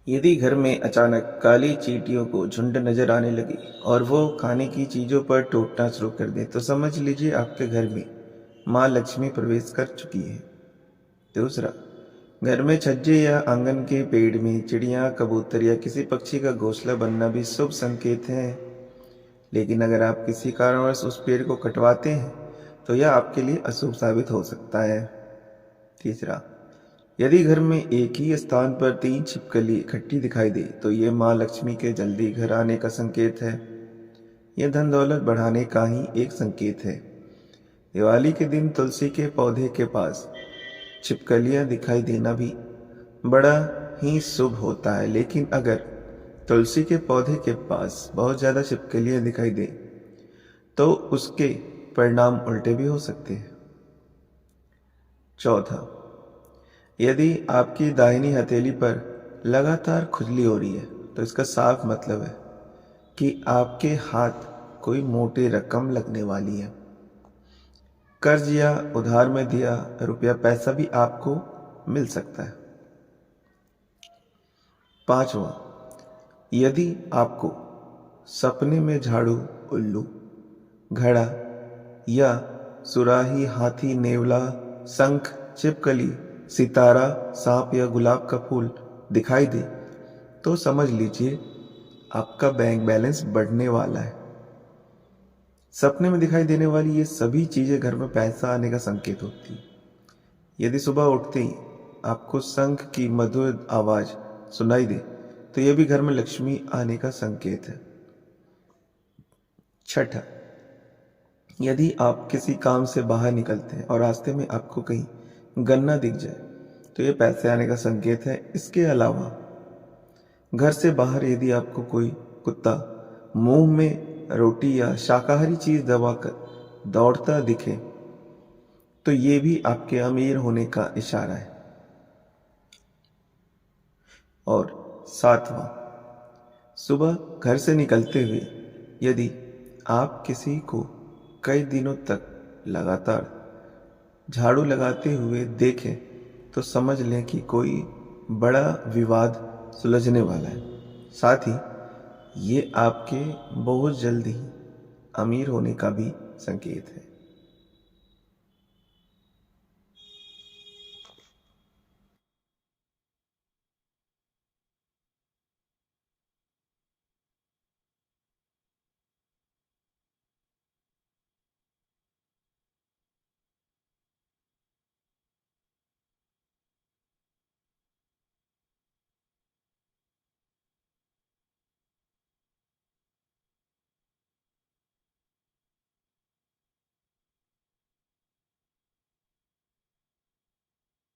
यदि घर में अचानक काली चींटियों को झुंड नजर आने लगी और वो खाने की चीजों पर टूटना शुरू कर दे तो समझ लीजिए आपके घर में माँ लक्ष्मी प्रवेश कर चुकी है। दूसरा, घर में छज्जे या आंगन के पेड़ में चिड़िया, कबूतर या किसी पक्षी का घोंसला बनना भी शुभ संकेत है। लेकिन अगर आप किसी कारणवश उस पेड़ को कटवाते हैं तो यह आपके लिए अशुभ साबित हो सकता है। तीसरा, यदि घर में एक ही स्थान पर 3 छिपकली इकट्ठी दिखाई दे तो ये माँ लक्ष्मी के जल्दी घर आने का संकेत है। यह धन दौलत बढ़ाने का ही एक संकेत है। दिवाली के दिन तुलसी के पौधे के पास छिपकलियां दिखाई देना भी बड़ा ही शुभ होता है, लेकिन अगर तुलसी के पौधे के पास बहुत ज्यादा छिपकलियां दिखाई दे तो उसके परिणाम उल्टे भी हो सकते हैं। चौथा, यदि आपकी दाहिनी हथेली पर लगातार खुजली हो रही है तो इसका साफ मतलब है कि आपके हाथ कोई मोटी रकम लगने वाली है। कर्ज या उधार में दिया रुपया पैसा भी आपको मिल सकता है। पांचवा, यदि आपको सपने में झाड़ू, उल्लू, घड़ा या सुराही, हाथी, नेवला, शंख, छिपकली, सितारा, सांप या गुलाब का फूल दिखाई दे तो समझ लीजिए आपका बैंक बैलेंस बढ़ने वाला है। सपने में दिखाई देने वाली ये सभी चीजें घर में पैसा आने का संकेत होती है। यदि सुबह उठते ही आपको शंख की मधुर आवाज सुनाई दे तो यह भी घर में लक्ष्मी आने का संकेत है। छठा, यदि आप किसी काम से बाहर निकलते हैं और रास्ते में आपको कहीं गन्ना दिख जाए तो यह पैसे आने का संकेत है। इसके अलावा घर से बाहर यदि आपको कोई कुत्ता मुंह में रोटी या शाकाहारी चीज दबाकर दौड़ता दिखे तो ये भी आपके अमीर होने का इशारा है। और सातवां, सुबह घर से निकलते हुए यदि आप किसी को कई दिनों तक लगातार झाड़ू लगाते हुए देखें तो समझ लें कि कोई बड़ा विवाद सुलझने वाला है। साथ ही ये आपके बहुत जल्द ही अमीर होने का भी संकेत है।